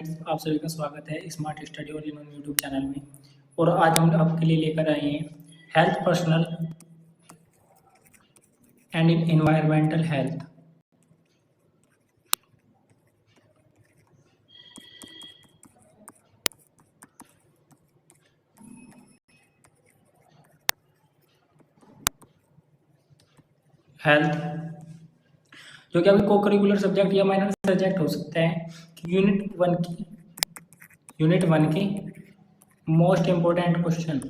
आप सभी का स्वागत है स्मार्ट स्टडी और इन यूट्यूब चैनल में। और आज हम आपके लिए लेकर आए हैं health, personal and environmental health. Health जो कि अभी को करिकुलर सब्जेक्ट या माइनर सब्जेक्ट हो सकता है कि यूनिट वन की मोस्ट इम्पोर्टेंट क्वेश्चन।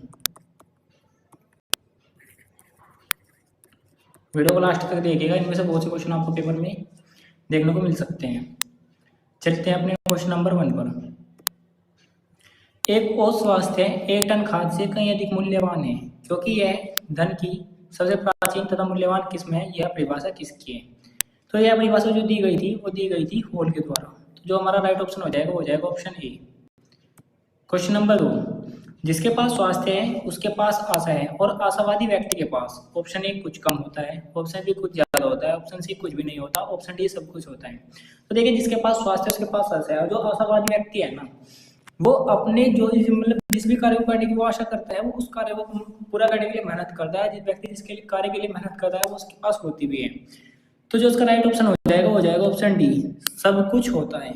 वीडियो को लास्ट तक देखिएगा, इनमें से बहुत से क्वेश्चन आपको पेपर में देखने को मिल सकते हैं। चलते हैं अपने क्वेश्चन नंबर 1 पर। एक ओष स्वास्थ्य एक टन खाद्य से कहीं अधिक मूल्यवान है क्योंकि यह धन की सबसे प्राचीन तथा मूल्यवान किस्म है। यह परिभाषा किसकी है? तो यह परिभाषा जो दी गई थी वो दी गई थी हॉल के द्वारा। तो जो हमारा राइट ऑप्शन हो जाएगा ऑप्शन ए। क्वेश्चन नंबर 2, जिसके पास स्वास्थ्य है उसके पास आशा है और आशावादी व्यक्ति के पास ऑप्शन ए कुछ कम होता है, ऑप्शन बी कुछ ज्यादा होता है, ऑप्शन सी कुछ भी नहीं होता, ऑप्शन डी सब कुछ होता है। तो देखिए, जिसके पास स्वास्थ्य है उसके पास आशा है, और जो आशावादी व्यक्ति है ना, वो अपने जो मतलब जिस भी कार्य को करने की वो आशा करता है, वो उस कार्य को पूरा करने के लिए मेहनत करता है। जिस व्यक्ति जिसके लिए कार्य के लिए मेहनत करता है वो उसके पास होती भी है। तो जो उसका राइट ऑप्शन हो जाएगा ऑप्शन डी, सब कुछ होता है।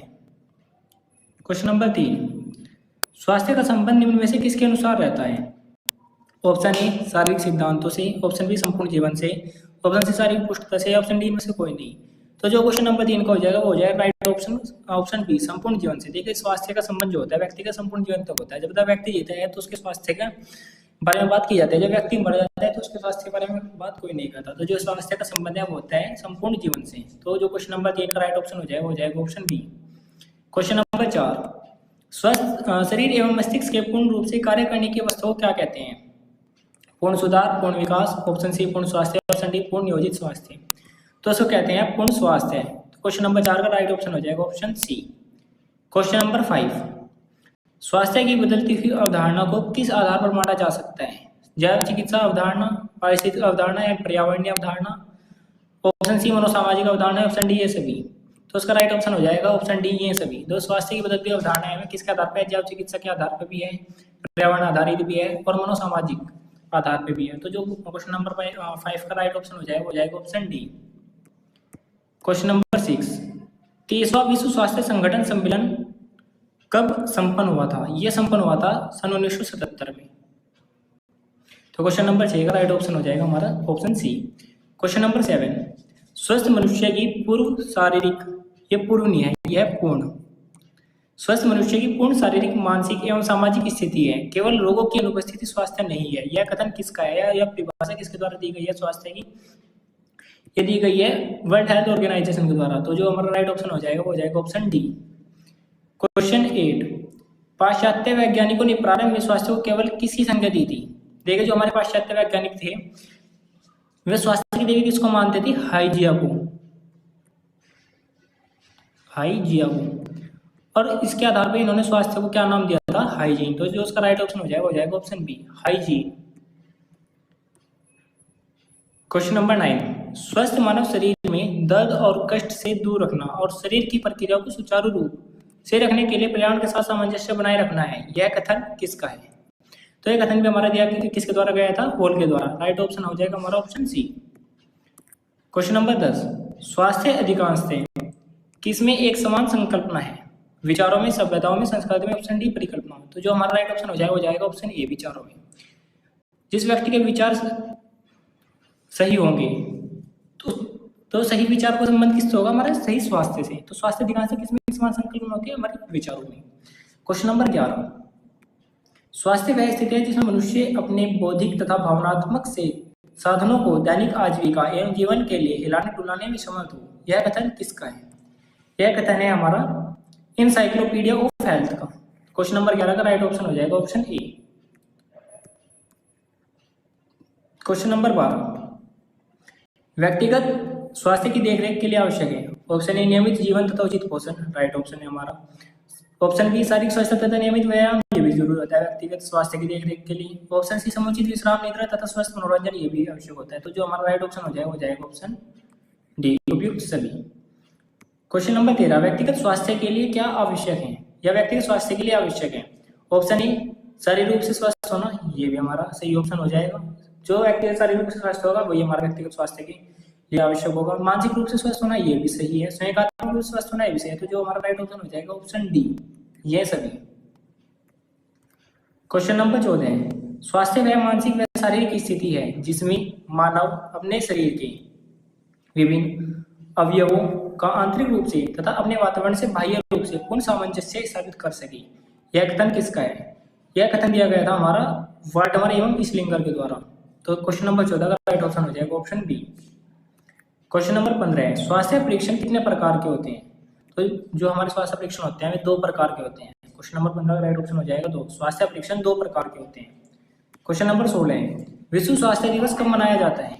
क्वेश्चन नंबर 3, स्वास्थ्य का संबंध निम्न में से किसके अनुसार रहता है? ऑप्शन ए शारीरिक सिद्धांतों से, ऑप्शन बी संपूर्ण जीवन से, ऑप्शन सी शारीरिक पुष्टता से, ऑप्शन डी में से कोई नहीं। तो जो क्वेश्चन नंबर 3 का हो जाएगा राइट ऑप्शन बी संपूर्ण जीवन से। देखिए, स्वास्थ्य का संबंध जो होता है व्यक्ति का संपूर्ण जीवन तक होता है। जब तक व्यक्ति जीता है तो उसके स्वास्थ्य के बारे में बात की जाती है, जब व्यक्ति मर जाता है तो उसके स्वास्थ्य के बारे में बात कोई नहीं करता। तो जो स्वास्थ्य का संबंध है वो होता है संपूर्ण जीवन से। तो जो क्वेश्चन नंबर 3 का राइट ऑप्शन हो जाएगा ऑप्शन बी। क्वेश्चन नंबर 4, स्वस्थ शरीर एवं मस्तिष्क के पूर्ण रूप से कार्य करने की अवस्था को क्या कहते हैं? पूर्ण सुधार, पूर्ण विकास, ऑप्शन सी पूर्ण स्वास्थ्य, ऑप्शन डी पूर्ण नियोजित स्वास्थ्य। तो इसको कहते हैं पूर्ण स्वास्थ्य। तो क्वेश्चन नंबर 4 का राइट ऑप्शन हो जाएगा ऑप्शन सी। क्वेश्चन नंबर 5, स्वास्थ्य की बदलती हुई अवधारणा को किस आधार पर माना जा सकता है? जैव चिकित्सा अवधारणा, पारिस्थितिक अवधारणा या पर्यावरणीय अवधारणा, ऑप्शन सी मनोसामाजिक अवधारणा, ऑप्शन डी ये सभी। तो उसका राइट ऑप्शन हो जाएगा ऑप्शन डी ये सभी। दो स्वास्थ्य की बदलती अवधारणाएं में किसके आधार पर? जैव चिकित्सा के आधार पर भी है, पर्यावरण आधारित भी है और मनोसामाजिक आधार पे भी है। तो जो क्वेश्चन नंबर 5 का राइट ऑप्शन हो जाएगा ऑप्शन डी। क्वेश्चन नंबर 6, 30वां विश्व स्वास्थ्य संगठन सम्मेलन कब संपन्न हुआ था? यह संपन्न हुआ था सन 1977 में। तो क्वेश्चन नंबर 6 का राइट ऑप्शन हो जाएगा हमारा ऑप्शन सी। क्वेश्चन नंबर 7, स्वस्थ मनुष्य की पूर्व शारीरिक, ये पूर्व नहीं है, यह पूर्ण, स्वस्थ मनुष्य की पूर्ण शारीरिक, मानसिक एवं सामाजिक स्थिति है, केवल रोगों की अनुपस्थिति स्वास्थ्य नहीं है। यह कथन किसका है? यह परिभाषा किसके द्वारा दी गई है स्वास्थ्य की? ये दी गई है वर्ल्ड हेल्थ ऑर्गेनाइजेशन के द्वारा। तो जो हमारा राइट ऑप्शन हो जाएगा ऑप्शन डी। क्वेश्चन 8, पाश्चात्य वैज्ञानिकों ने प्रारंभ में स्वास्थ्य को केवल किसकी संज्ञा दी थी? देखिए, जो हमारे पाश्चात्य वैज्ञानिक थे वे स्वास्थ्य की देवी किसको मानते थे? हाइजिया को। और इसके आधार पर इन्होंने स्वास्थ्य को क्या नाम दिया था? हाइजीन। तो जो उसका राइट ऑप्शन हो जाएगा option B, hygiene. Question number 9, स्वस्थ मानव शरीर में दर्द और कष्ट से दूर रखना और शरीर की प्रक्रिया को सुचारू रूप से रखने के लिए पर्यावरण के साथ सामंजस्य बनाए रखना है। यह कथन किसका है? तो यह कथन भी हमारा दिया किसके द्वारा गया था? हॉल के द्वारा। राइट ऑप्शन हो जाएगा हमारा ऑप्शन सी। क्वेश्चन नंबर 10, स्वास्थ्य अधिकांशतः किसमें एक समान संकल्पना है? विचारों में, सभ्यताओं में, संस्कृति में, ऑप्शन डी परिकल्पना। तो जो हमारा राइट ऑप्शन हो जाएगा ऑप्शन ए, विचारों में। जिस व्यक्ति के विचार सही होंगे तो सही विचार का संबंध किससे होगा? हमारे सही स्वास्थ्य से। तो स्वास्थ्य अधिकांश से किसमें समान संकल्पना होती है? हमारे विचारों में। क्वेश्चन नंबर 11, स्वास्थ्य वह स्थिति है जिसमें मनुष्य अपने बौद्धिक तथा भावनात्मक से साधनों को दैनिक आजीविका एवं जीवन के लिए हिलाने डुलाने में समर्थ हो। यह कथन किसका है? यह कथन है हमारा इनसाइक्लोपीडिया ऑफ हेल्थ का। क्वेश्चन नंबर 11 का राइट ऑप्शन हो जाएगा ऑप्शन ए। क्वेश्चन नंबर 12, व्यक्तिगत स्वास्थ्य की देखरेख के लिए आवश्यक है। ऑप्शन ए नियमित जीवन तथा उचित पोषण, राइट ऑप्शन है हमारा। ऑप्शन बी शारीरिक स्वास्थ्य तथा नियमित व्यायाम, ये भी जरूरी होता है व्यक्तिगत स्वास्थ्य की देखरेख के लिए। ऑप्शन सी समुचित विश्राम, निद्रा तथा स्वस्थ मनोरंजन, ये भी आवश्यक होता है। तो जो हमारा राइट ऑप्शन हो जाएगा ऑप्शन डी, उपयुक्त सभी। क्वेश्चन नंबर 13, व्यक्तिगत स्वास्थ्य के लिए क्या आवश्यक है? या व्यक्तिगत स्वास्थ्य के लिए आवश्यक है? ऑप्शन ए शारीरिक रूप से स्वस्थ होना, ये भी हमारा सही ऑप्शन हो जाएगा। जो व्यक्ति शारीरिक रूप से स्वस्थ होगा वही हमारा व्यक्तिगत स्वास्थ्य के लिए आवश्यक होगा। मानसिक रूप से स्वस्थ होना, ये भी सही है। संवेदनात्मक रूप से स्वस्थ होना, ये भी सही है। तो जो हमारा राइट ऑप्शन हो जाएगा ऑप्शन डी, ये सभी। क्वेश्चन नंबर 14, स्वास्थ्य वह मानसिक व शारीरिक स्थिति है जिसमें मानव अपने शरीर के विभिन्न अवयवों का आंतरिक रूप से तथा अपने वातावरण से बाह्य रूप से पूर्ण सामंजस्य स्थापित कर सके। यह कथन किसका है? यह कथन दिया गया था हमारा वाल्टमर एवं स्लिंगर के द्वारा। तो क्वेश्चन नंबर 14 का राइट ऑप्शन हो जाएगा ऑप्शन बी। क्वेश्चन नंबर 15, स्वास्थ्य परीक्षण कितने प्रकार के होते हैं? तो जो हमारे स्वास्थ्य परीक्षण होते हैं वे 2 प्रकार के होते हैं। क्वेश्चन नंबर 15 का राइट ऑप्शन हो जाएगा 2। स्वास्थ्य परीक्षण 2 प्रकार के होते हैं। क्वेश्चन नंबर 16, विश्व स्वास्थ्य दिवस कब मनाया जाता है?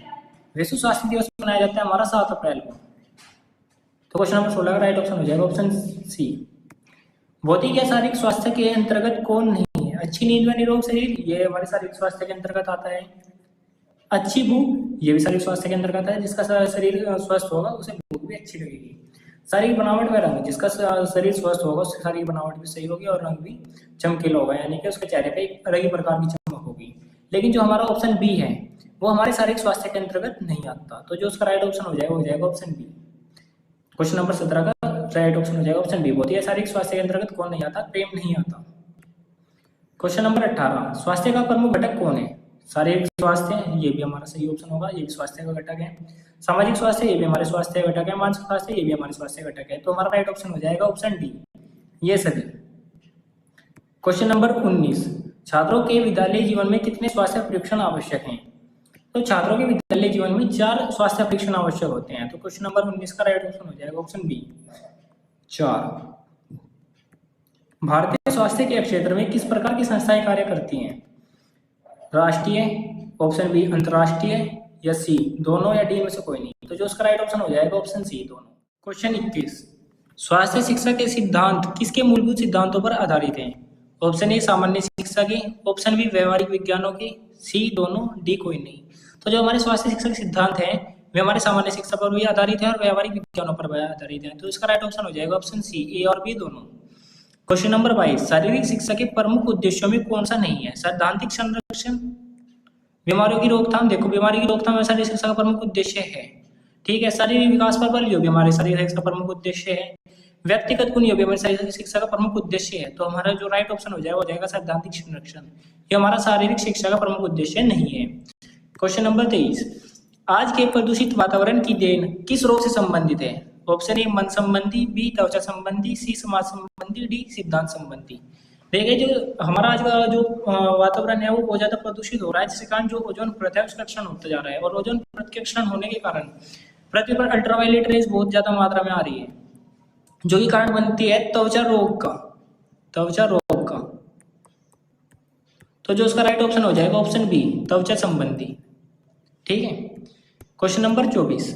विश्व स्वास्थ्य दिवस मनाया जाता है हमारा 7 अप्रैल को। तो क्वेश्चन नंबर 16 का राइट ऑप्शन हो जाएगा ऑप्शन सी। भौतिक या शारीरिक स्वास्थ्य के अंतर्गत कौन नहीं है? अच्छी नींद व निरोग शरीर, ये हमारे शारीरिक स्वास्थ्य के अंतर्गत आता है। अच्छी भूख, ये भी शारीरिक स्वास्थ्य के अंतर्गत आता है। जिसका शरीर स्वस्थ होगा उसे भूख भी अच्छी लगेगी। शारीरिक बनावट व रंग, जिसका शरीर स्वस्थ होगा उसकी शारीरिक बनावट भी सही होगी और रंग भी चमकीला होगा, यानी कि उसके चेहरे पे एक अलग ही प्रकार की चमक होगी। लेकिन जो हमारा ऑप्शन बी है वो हमारे शारीरिक स्वास्थ्य के अंतर्गत नहीं आता। तो जो उसका राइट ऑप्शन हो जाएगा ऑप्शन बी। क्वेश्चन नंबर 17 का राइट ऑप्शन हो जाएगा ऑप्शन बी। बहुत ही शारीरिक स्वास्थ्य के अंतर्गत कौन नहीं आता? प्रेम नहीं आता। क्वेश्चन नंबर 18, स्वास्थ्य का प्रमुख घटक कौन है? शारीरिक स्वास्थ्य, ये भी हमारा सही ऑप्शन होगा, ये भी स्वास्थ्य का घटक है। सामाजिक स्वास्थ्य, ये भी हमारे स्वास्थ्य का घटक है। मानसिक स्वास्थ्य, ये भी हमारे स्वास्थ्य का घटक है। तो हमारा राइट ऑप्शन हो जाएगा ऑप्शन डी, ये सभी। क्वेश्चन नंबर 19, छात्रों के विद्यालय जीवन में कितने स्वास्थ्य परीक्षण आवश्यक हैं? तो छात्रों के विद्यालय जीवन में 4 स्वास्थ्य परीक्षण आवश्यक होते हैं। तो क्वेश्चन नंबर 19 का राइट ऑप्शन हो जाएगा ऑप्शन बी, 4। भारतीय स्वास्थ्य के क्षेत्र में किस प्रकार की संस्थाएं कार्य करती हैं? राष्ट्रीय, ऑप्शन बी अंतर्राष्ट्रीय, या सी दोनों, या डी में से कोई नहीं। तो जो उसका राइट ऑप्शन हो जाएगा ऑप्शन सी, दोनों। क्वेश्चन 21, स्वास्थ्य शिक्षा के सिद्धांत किसके मूलभूत सिद्धांतों पर आधारित हैं? ऑप्शन ए सामान्य शिक्षा के, ऑप्शन बी व्यवहारिक विज्ञानों के, सी दोनों, डी कोई नहीं। तो जो हमारे स्वास्थ्य शिक्षा के सिद्धांत हैं वे हमारे सामान्य शिक्षा पर भी आधारित है और व्यवहारिक विज्ञानों पर भी आधारित है। तो इसका राइट ऑप्शन हो जाएगा ऑप्शन सी, ए और बी दोनों। क्वेश्चन नंबर 22, शारीरिक शिक्षा के प्रमुख उद्देश्यों में कौन सा नहीं है? सैद्धांतिक संरक्षण, बीमारियों की रोकथाम। देखो बीमारी की रोकथाम में शारीरिक शिक्षा का प्रमुख उद्देश्य है, ठीक है। शारीरिक विकास पर बल, ये भी हमारे शारीरिक शिक्षा का प्रमुख उद्देश्य है। व्यक्तिगत गुण, ये भी हमारे शारीरिक शिक्षा का प्रमुख उद्देश्य है। तो हमारा जो राइट ऑप्शन हो जाएगा सैद्धांतिक संरक्षण, ये हमारा शारीरिक शिक्षा का प्रमुख उद्देश्य नहीं है। क्वेश्चन नंबर 23, आज के प्रदूषित वातावरण की देन किस रोग से संबंधित है? ऑप्शन ए मन संबंधी, बी त्वचा संबंधी, सी समाज संबंधी, डी सिद्धांत संबंधी। देखिए जो हमारा आज का जो वातावरण है वो बहुत ज्यादा प्रदूषित हो रहा है, जिसके कारण जो ओजोन प्रत्याक्षण होता जा रहा है, और ओजोन प्रत्याक्षण होने के कारण पृथ्वी पर अल्ट्रावायलेट रेज बहुत ज्यादा मात्रा में आ रही है, जो कि कारण बनती है त्वचा रोग का। तो जो उसका राइट ऑप्शन हो जाएगा ऑप्शन बी, त्वचा संबंधी, ठीक है। क्वेश्चन नंबर 24,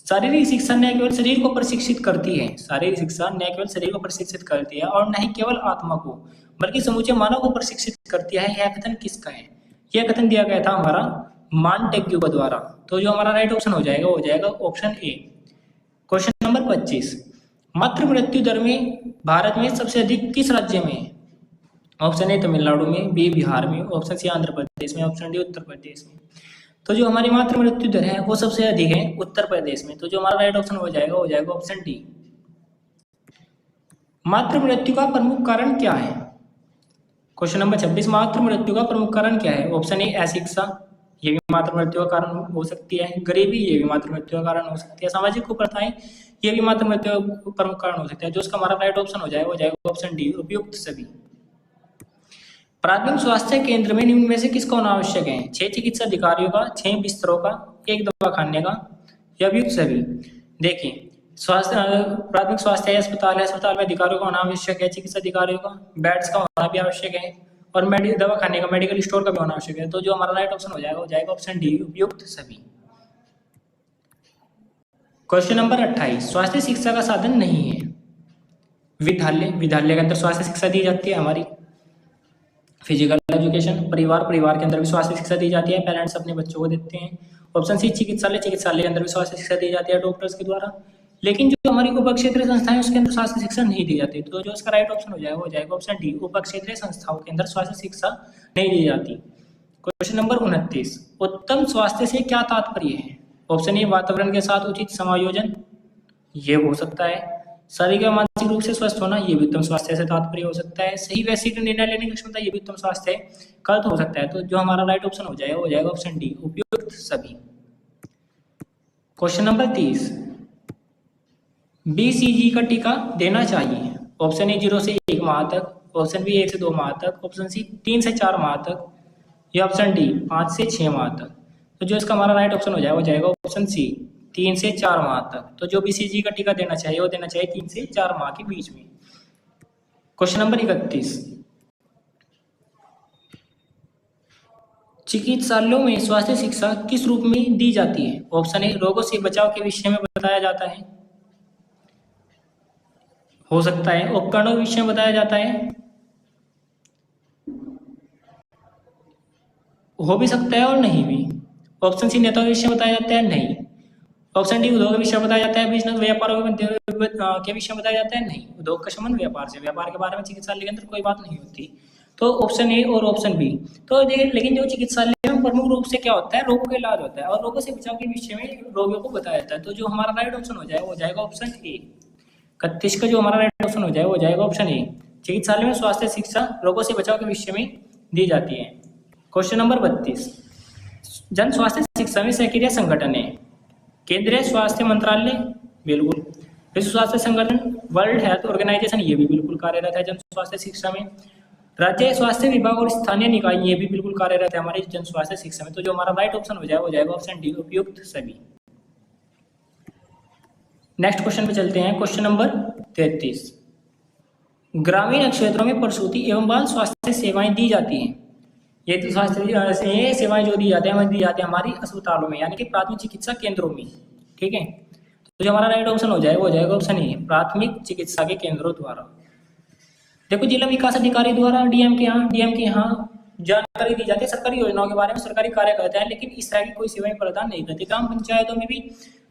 शारीरिक शिक्षा न केवल शरीर को प्रशिक्षित करती है, शारीरिक शिक्षा न केवल शरीर को प्रशिक्षित करती है और न ही केवल आत्मा को बल्कि समूचे मानव को प्रशिक्षित करती है। यह कथन किसका है? यह कथन दिया गया था हमारा मॉन्टेग्यू के द्वारा। तो जो हमारा राइट ऑप्शन हो जाएगा ऑप्शन ए। क्वेश्चन नंबर 25, मातृ मृत्यु दर में भारत में सबसे अधिक किस राज्य में है? ऑप्शन ए तमिलनाडु में, बी बिहार में, ऑप्शन सी आंध्र प्रदेश में, ऑप्शन डी उत्तर प्रदेश में। तो जो हमारी मातृ मृत्यु दर है वो सबसे अधिक है उत्तर प्रदेश में। तो जो हमारा राइट ऑप्शन हो जाएगा ऑप्शन डी। मातृ मृत्यु का प्रमुख कारण क्या है? क्वेश्चन नंबर 26, मातृ मृत्यु का प्रमुख कारण क्या है? ऑप्शन ए अशिक्षा, ये भी मातृ मृत्यु का कारण हो सकती है। गरीबी, ये भी मातृ मृत्यु का कारण हो सकती है। सामाजिक कुप्रथाएं, ये भी मातृ मृत्यु का प्रमुख कारण हो सकता है। जो उसका हमारा राइट ऑप्शन हो जाएगा ऑप्शन डी, उपयुक्त सभी। प्राथमिक स्वास्थ्य केंद्र में निम्न में से किसका होना आवश्यक है? 6 चिकित्सा अधिकारियों का, 6 बिस्तरों का, 1 दवाखाने का, या उपयुक्त सभी। देखिए प्राथमिक स्वास्थ्य अस्पताल है, अस्पताल में अधिकारियों का होना आवश्यक है, चिकित्सा अधिकारियों का, बेड्स का होना भी आवश्यक है, और दवाखाने का, मेडिकल स्टोर का भी होना आवश्यक है। तो जो हमारा राइट ऑप्शन हो जाएगा ऑप्शन डी, उपयुक्त सभी। क्वेश्चन नंबर 28, स्वास्थ्य शिक्षा का साधन नहीं है। विद्यालय के अंदर स्वास्थ्य शिक्षा दी जाती है हमारी। फिजिकल एजुकेशन, परिवार के अंदर भी स्वास्थ्य शिक्षा दी जाती है, पेरेंट्स अपने बच्चों को देते हैं। ऑप्शन सी चिकित्सालय के अंदर भी स्वास्थ्य शिक्षा दी जाती है डॉक्टर्स के द्वारा। लेकिन जो हमारी उप क्षेत्रीय संस्थाएं उसके अंदर स्वास्थ्य शिक्षा नहीं दी जाती। तो जो इसका राइट ऑप्शन हो जाएगा वो जाएगा ऑप्शन डी, उप क्षेत्रीय संस्थाओं के अंदर स्वास्थ्य शिक्षा नहीं दी जाती। क्वेश्चन नंबर 29, उत्तम स्वास्थ्य से क्या तात्पर्य है? ऑप्शन ए वातावरण के साथ उचित समायोजन, ये हो सकता है। शारीरिक और मानसिक रूप से स्वस्थ होना, ये भी उत्तम स्वास्थ्य से तात्पर्य हो सकता है। सही वैश्विक निर्णय लेने की क्षमता, ये भी उत्तम स्वास्थ्य का तो हो सकता है। तो जो हमारा राइट ऑप्शन हो जाएगा वो जाएगा ऑप्शन डी, उपयुक्त सभी। क्वेश्चन नंबर 30, BCG का टीका देना चाहिए। ऑप्शन ए 0 से 1 माह तक, ऑप्शन बी 1 से 2 माह तक, ऑप्शन सी 3 से 4 माह तक, या ऑप्शन डी 5 से 6 माह तक। तो जो इसका हमारा राइट ऑप्शन हो जाएगा वो जाएगा ऑप्शन सी, 3 से 4 माह तक। तो जो BCG का टीका देना चाहिए वो देना चाहिए 3 से 4 माह के बीच में। क्वेश्चन नंबर 31, चिकित्सालयों में स्वास्थ्य शिक्षा किस रूप में दी जाती है? ऑप्शन ए रोगों से बचाव के विषय में बताया जाता है, हो सकता है उपकरणों के विषय में बताया जाता है, हो भी सकता है और नहीं भी। ऑप्शन सी नेताओं के विषय में बताया जाता है, नहीं। ऑप्शन डी उद्योग के विषय में बताया जाता है, बिजनेस व्यापारों के विषय में बताया जाता है, नहीं। उद्योग का संबंध व्यापार से, व्यापार के बारे में चिकित्सालय के अंदर कोई बात नहीं होती। तो ऑप्शन ए और ऑप्शन बी। तो लेकिन जो चिकित्सालय में प्रमुख रूप से क्या होता है, रोगों का इलाज होता है और रोगों से बचाव के विषय में रोगियों को बताया जाता है। तो जो हमारा राइट ऑप्शन हो जाएगा वो जाएगा ऑप्शन ए। 31 का जो हमारा राइट ऑप्शन हो जाएगा वो जाएगा ऑप्शन ए, चिकित्सालय में स्वास्थ्य शिक्षा रोगों से बचाव के विषय में दी जाती है। क्वेश्चन नंबर 32, जन स्वास्थ्य शिक्षा में सक्रिय संगठन है। केंद्रीय स्वास्थ्य मंत्रालय, बिल्कुल। विश्व स्वास्थ्य संगठन, वर्ल्ड हेल्थ ऑर्गेनाइजेशन, ये भी बिल्कुल कार्यरत है जन स्वास्थ्य शिक्षा में। राज्य स्वास्थ्य विभाग और स्थानीय निकाय, ये भी बिल्कुल कार्यरत है हमारे जन स्वास्थ्य शिक्षा में। तो जो हमारा राइट ऑप्शन हो जाएगा वो जाएगा ऑप्शन डी, उपयुक्त सभी। नेक्स्ट क्वेश्चन पे चलते हैं। क्वेश्चन नंबर 33, ग्रामीण क्षेत्रों में प्रसूति एवं बाल स्वास्थ्य सेवाएं दी जाती हैं। ये तो स्वास्थ्य ये सेवाएं जो दी जाती हैं दी जाती है हमारी अस्पतालों में, यानी कि प्राथमिक चिकित्सा केंद्रों में। ठीक है, तो जो हमारा राइट ऑप्शन हो जाएगा वो जाएगा ऑप्शन ए, प्राथमिक चिकित्सा के केंद्रों द्वारा। देखो, जिला विकास अधिकारी द्वारा डीएम के यहाँ जानकारी दी जाती है सरकारी योजनाओं के बारे में, सरकारी कार्य करते हैं, लेकिन इस तरह की कोई सेवाएं प्रदान नहीं करती। ग्राम पंचायतों में भी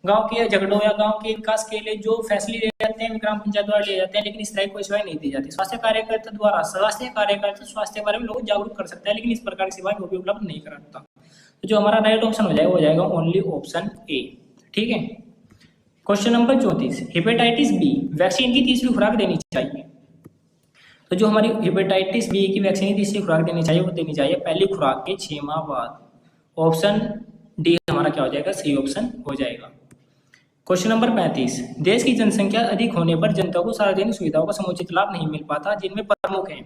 गांव के झगड़ों या गांव के विकास के लिए जो फैसले लिए जाते हैं ग्राम पंचायत द्वारा लिए जाते हैं, लेकिन इस तरह की कोई सेवाएं नहीं दी जाती। स्वास्थ्य कार्यकर्ता द्वारा स्वास्थ्य के बारे में लोग जागरूक कर सकते हैं, लेकिन इस प्रकार की सेवाएं वो भी उपलब्ध नहीं कराता। तो जो हमारा राइट ऑप्शन हो जाएगा वो जाएगा ओनली ऑप्शन ए। ठीक है, question number 34, hepatitis B vaccine की तीसरी खुराक देनी चाहिए। तो जो हमारी हेपेटाइटिस बी की वैक्सीन की तीसरी खुराक देनी चाहिए वो देनी चाहिए पहली खुराक के 6 माह बाद। ऑप्शन डी हमारा क्या हो जाएगा, सही ऑप्शन हो जाएगा। क्वेश्चन नंबर 35, देश की जनसंख्या अधिक होने पर जनता को सार्वजनिक सुविधाओं का समुचित लाभ नहीं मिल पाता, जिनमें प्रमुख है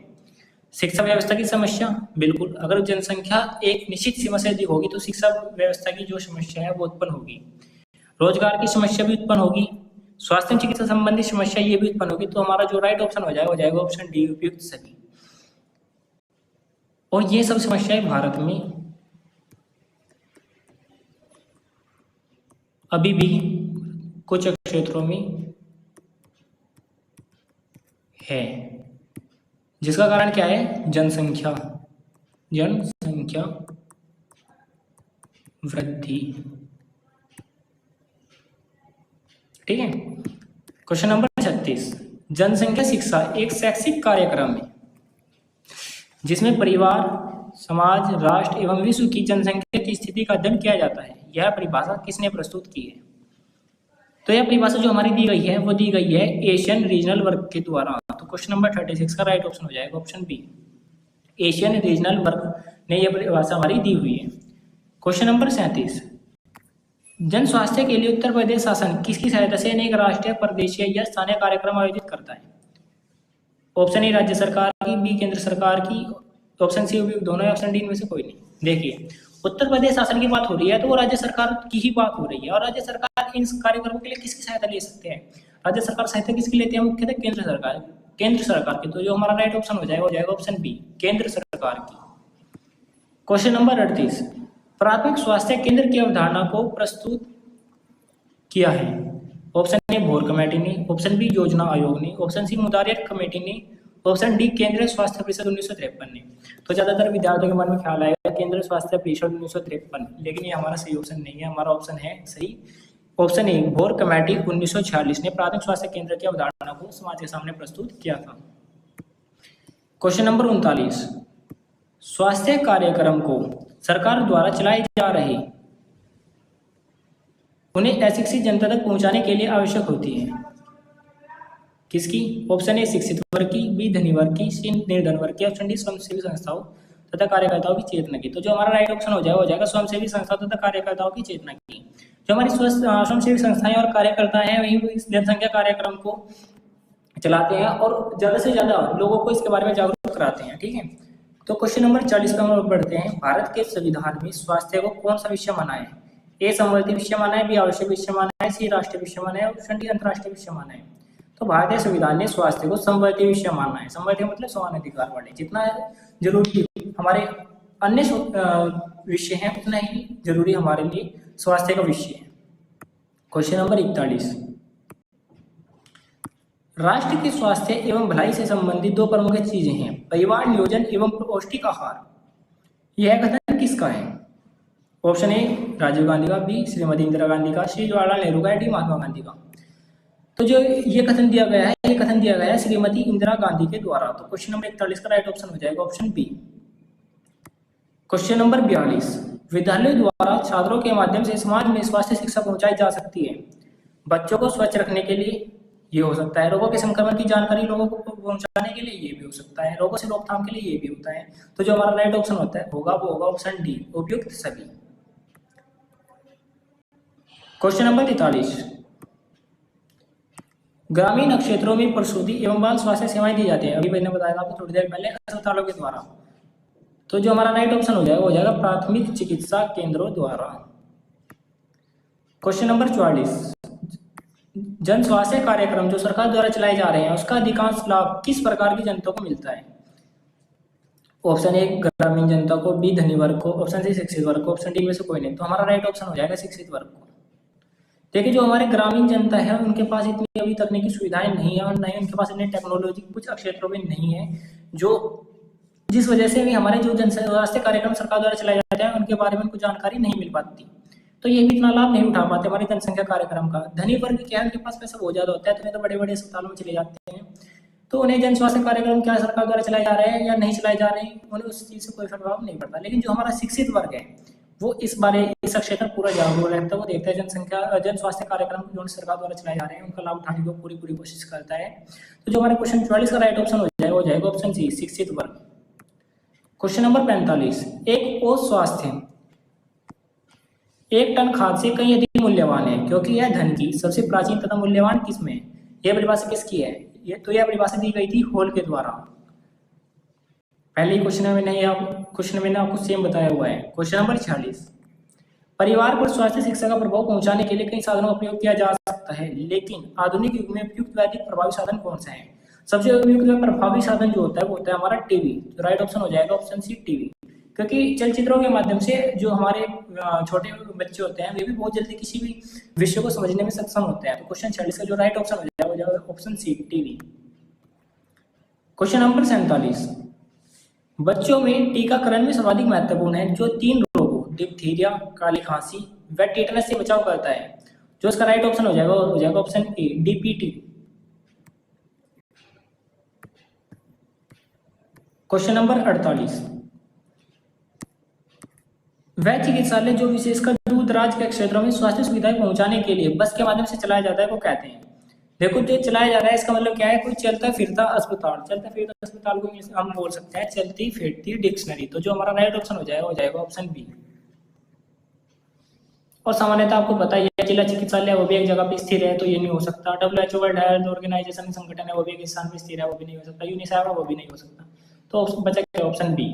शिक्षा व्यवस्था की समस्या। बिल्कुल, अगर जनसंख्या एक निश्चित सीमा से अधिक होगी तो शिक्षा व्यवस्था की जो समस्या है वो उत्पन्न होगी, रोजगार की समस्या भी उत्पन्न होगी, स्वास्थ्य चिकित्सा संबंधी समस्या ये भी उत्पन्न होगी। तो हमारा जो राइट ऑप्शन हो जाएगा ऑप्शन डी, उपयुक्त सभी। और ये सब समस्याएं भारत में अभी भी कुछ क्षेत्रों में है, जिसका कारण क्या है, जनसंख्या वृद्धि। ठीक है, क्वेश्चन नंबर 36, जनसंख्या शिक्षा एक शैक्षिक कार्यक्रम है जिसमें परिवार, समाज, राष्ट्र एवं विश्व की जनसंख्या की स्थिति का अध्ययन किया जाता है। यह परिभाषा किसने प्रस्तुत की है? तो यह परिभाषा जो हमारी दी गई है वो दी गई है एशियन रीजनल वर्ग के द्वारा। तो क्वेश्चन नंबर 36 का राइट ऑप्शन हो जाएगा ऑप्शन बी, एशियन रीजनल वर्ग ने यह परिभाषा हमारी दी हुई है। क्वेश्चन नंबर 37, जन स्वास्थ्य के लिए उत्तर प्रदेश शासन किसकी सहायता से अनेक राष्ट्रीय, प्रदेशीय या स्थानीय कार्यक्रम आयोजित करता है? ऑप्शन ए राज्य सरकार की, बी केंद्र सरकार की, ऑप्शन सी दोनों, ऑप्शन डी इनमें से कोई नहीं। देखिए, उत्तर प्रदेश शासन की बात हो रही है तो वो राज्य सरकार की ही बात हो रही है, और राज्य सरकार इन कार्यक्रमों के लिए किसकी सहायता ले सकते हैं? राज्य सरकार सहायता किसकी लेती है? मुख्यतः केंद्र सरकार की। तो जो हमारा राइट ऑप्शन हो जाएगा ऑप्शन बी, केंद्र सरकार की। क्वेश्चन नंबर 38, प्राथमिक स्वास्थ्य केंद्र की अवधारणा को प्रस्तुत किया है। ऑप्शन ए भोर कमेटी ने, ऑप्शन बी योजना आयोग ने, ऑप्शन सी मुदारियत कमेटी ने, ऑप्शन डी केंद्रीय स्वास्थ्य परिषद 1953 ने। तो ज्यादातर विद्यार्थियों के मन में ख्याल आएगा केंद्रीय स्वास्थ्य परिषद 1953, लेकिन ये हमारा सही ऑप्शन नहीं है। हमारा ऑप्शन है सही ऑप्शन ए भोर कमेटी 1946 ने प्राथमिक स्वास्थ्य केंद्र की अवधारणा को समाज के सामने प्रस्तुत किया था। क्वेश्चन नंबर 39, स्वास्थ्य कार्यक्रम को सरकार द्वारा चलाए जा रहे उन्हें अशिक्षित जनता तक पहुंचाने के लिए आवश्यक होती है किसकी? ऑप्शन ए शिक्षित वर्ग की, बी धनी वर्ग की, सी निर्धन वर्ग की, ऑप्शन डी स्वयंसेवी संस्थाओं तथा कार्यकर्ताओं की चेतना की। तो जो हमारा राइट ऑप्शन हो जाएगा स्वयंसेवी संस्थाओं तथा कार्यकर्ताओं की चेतना की। जो हमारी स्वयंसेवी संस्थाएं और कार्यकर्ता हैं वही इस जनसंख्या कार्यक्रम को चलाते हैं और ज्यादा से ज्यादा लोगों को इसके बारे में जागरूक कराते हैं। ठीक है, तो क्वेश्चन नंबर 40 पे हम बढ़ते हैं। भारत के संविधान में स्वास्थ्य को कौन सा विषय माना है? ए समवर्ती विषय माना है, बी आवश्यक विषय माना है, सी राष्ट्रीय विषय माना है, ऑप्शन डी अंतर्राष्ट्रीय विषय माना है। तो भारतीय संविधान ने स्वास्थ्य को समवर्ती विषय माना है। समवर्ती मतलब समान अधिकार वाले, जितना जरूरी हमारे अन्य विषय हैं उतना ही जरूरी हमारे लिए स्वास्थ्य का विषय है। क्वेश्चन नंबर 41, राष्ट्र के स्वास्थ्य एवं भलाई से संबंधित दो प्रमुख चीजें हैं, परिवार नियोजन एवं पौष्टिक आहार। यह कथन किसका है? ऑप्शन ए राजीव गांधी का, बी श्रीमती इंदिरा गांधी का, सी जवाहरलाल नेहरू का, डी महात्मा गांधी का। तो जो ये कथन दिया गया है श्रीमती इंदिरा गांधी के द्वारा। तो क्वेश्चन नंबर 41 का राइट ऑप्शन हो जाएगा ऑप्शन बी। क्वेश्चन नंबर 42, विद्यालयों द्वारा छात्रों के माध्यम से समाज में स्वास्थ्य शिक्षा पहुंचाई जा सकती है। बच्चों को स्वच्छ रखने के लिए ये हो सकता है, रोगों के संक्रमण की जानकारी लोगों को पहुंचाने के लिए ये भी हो सकता है, रोगों से रोकथाम के लिए ये भी होता है। तो जो हमारा राइट ऑप्शन होगा वो होगा ऑप्शन डी, उपयुक्त सभी। क्वेश्चन नंबर 43, ग्रामीण क्षेत्रों में प्रसूति एवं बाल स्वास्थ्य सेवाएं दी जाती है। अभी मैंने बताया था आपको थोड़ी देर पहले, अस्पतालों के द्वारा। तो जो हमारा राइट ऑप्शन हो जाएगा प्राथमिक चिकित्सा केंद्रों द्वारा। क्वेश्चन नंबर 44, जन स्वास्थ्य कार्यक्रम जो सरकार द्वारा चलाए जा रहे हैं उसका अधिकांश लाभ किस प्रकार की जनता को मिलता है? ऑप्शन ए ग्रामीण जनता को, बी धनी वर्ग को, ऑप्शन सी शिक्षित वर्ग को, ऑप्शन डी में से कोई नहीं। तो हमारा राइट ऑप्शन हो जाएगा शिक्षित वर्ग को। देखिए जो हमारे ग्रामीण जनता है उनके पास इतनी अभी तकनीकी सुविधाएं नहीं है और नहीं उनके पास इतनी टेक्नोलॉजी कुछ क्षेत्रों में नहीं है, जो जिस वजह से भी हमारे जो जन स्वास्थ्य कार्यक्रम सरकार द्वारा चलाए जाते हैं उनके बारे में उनको जानकारी नहीं मिल पाती, तो ये भी इतना लाभ नहीं उठा पाते हमारी जनसंख्या कार्यक्रम का। धनी वर्ग क्या है, उनके पास पैसा बहुत ज्यादा होता है, तो उन्हें तो बड़े बड़े अस्पतालों में चले जाते हैं, तो उन्हें जन स्वास्थ्य कार्यक्रम क्या सरकार द्वारा चलाए जा रहे हैं या नहीं चलाए जा रहे हैं उन्हें उस चीज से कोई प्रभाव नहीं पड़ता। लेकिन जो हमारा शिक्षित वर्ग है वो इस क्षेत्र पूरा जागरूक रहता है, वो देखता है जन स्वास्थ्य कार्यक्रम जो सरकार द्वारा चलाए जा रहे हैं उनका लाभ उठाने की पूरी कोशिश करता है। तो जो हमारे क्वेश्चन 44 का राइट ऑप्शन हो जाएगा ऑप्शन सी, शिक्षित वर्ग। क्वेश्चन नंबर 45, एक कोष स्वास्थ्य 1 टन खाद्य से कहीं अधिक मूल्यवान है क्योंकि यह धन की सबसे प्राचीन तथा मूल्यवान किस्म है। यह परिभाषा किसकी है? यह परिभाषा दी गई थी हॉल के द्वारा। पहले क्वेश्चन में मैंने आपको सेम बताया हुआ है। क्वेश्चन नंबर 46, परिवार पर स्वास्थ्य शिक्षा का प्रभाव पहुंचाने के लिए कई साधनों का उपयोग किया जा सकता है, लेकिन आधुनिक युग में उपयुक्त व अधिक प्रभावी साधन कौन सा है? सबसे उपयुक्त प्रभावी साधन जो होता है वो होता है हमारा टीवी। तो राइट ऑप्शन हो जाएगा ऑप्शन सी, टीवी। क्योंकि चलचित्रों के माध्यम से जो हमारे छोटे बच्चे होते हैं वे भी बहुत जल्दी किसी भी विषय को समझने में सक्षम होते हैं। तो क्वेश्चन 46 का जो राइट ऑप्शन हो जाएगा option C, TV. Question number 47, बच्चों में टीकाकरण में सर्वाधिक महत्वपूर्ण है जो 3 रोगों डिप्थीरिया, काली खांसी व टेटनस से बचाव करता है। जो इसका राइट ऑप्शन हो जाएगा option A, DPT. Question number 48, वह चिकित्सालय जो विशेषकर दूर दराज के क्षेत्रों में स्वास्थ्य सुविधाएं पहुंचाने के लिए बस के माध्यम से चलाया जाता है वो कहते हैं? देखो जो चलाया जा रहा है इसका मतलब क्या है? कोई चलता फिरता अस्पताल को हम बोल सकते हैं चलती फिरती डिक्शनरी। तो जो हमारा राइट ऑप्शन हो जाएगा ऑप्शन बी। और सामान्यतः आपको पता ही है जिला चिकित्सालय वो भी एक जगह पे स्थिर है तो ये नहीं हो सकता। WHO वर्ल्ड हेल्थ ऑर्गेनाइजेशन संगठन है वो भी एक स्थान पे स्थिर है, वो भी नहीं हो सकता। यूनिसेफ है वो भी नहीं हो सकता। तो बचा क्या? Option B.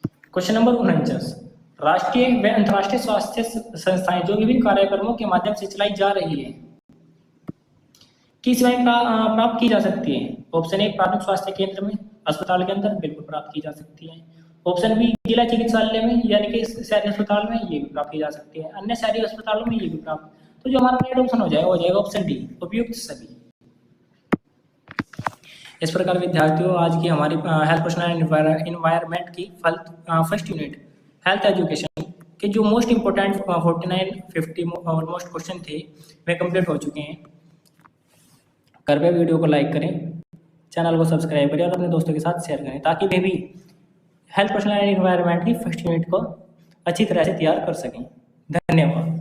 क्वेश्चन नंबर 49, राष्ट्रीय व अंतर्राष्ट्रीय स्वास्थ्य संस्थाएं जो विभिन्न कार्यक्रमों के माध्यम से चलाई जा रही है किस सेवाएं प्राप्त की जा सकती है? ऑप्शन ए, प्राथमिक स्वास्थ्य केंद्र में, अस्पताल के अंदर बिल्कुल प्राप्त की जा सकती है। ऑप्शन बी, जिला चिकित्सालय में यानी कि शहरी अस्पताल में ये भी प्राप्त की जा सकती है, अन्य शहरी अस्पतालों में ये भी प्राप्त। तो जो हमारा राइट ऑप्शन हो जाएगा ऑप्शन डी, उपयुक्त सभी। इस प्रकार विद्यार्थियों आज की हमारी हेल्थ पर्सनल एनवायरनमेंट की फर्स्ट यूनिट हेल्थ एजुकेशन कि जो मोस्ट इम्पोर्टेंट 49-50 ऑलमोस्ट क्वेश्चन थे वे कंप्लीट हो चुके हैं। कृपया वीडियो को लाइक करें, चैनल को सब्सक्राइब करें और अपने दोस्तों के साथ शेयर करें ताकि वे भी हेल्थ पर्सनल एंड एनवायरनमेंट की फर्स्ट यूनिट को अच्छी तरह से तैयार कर सकें। धन्यवाद।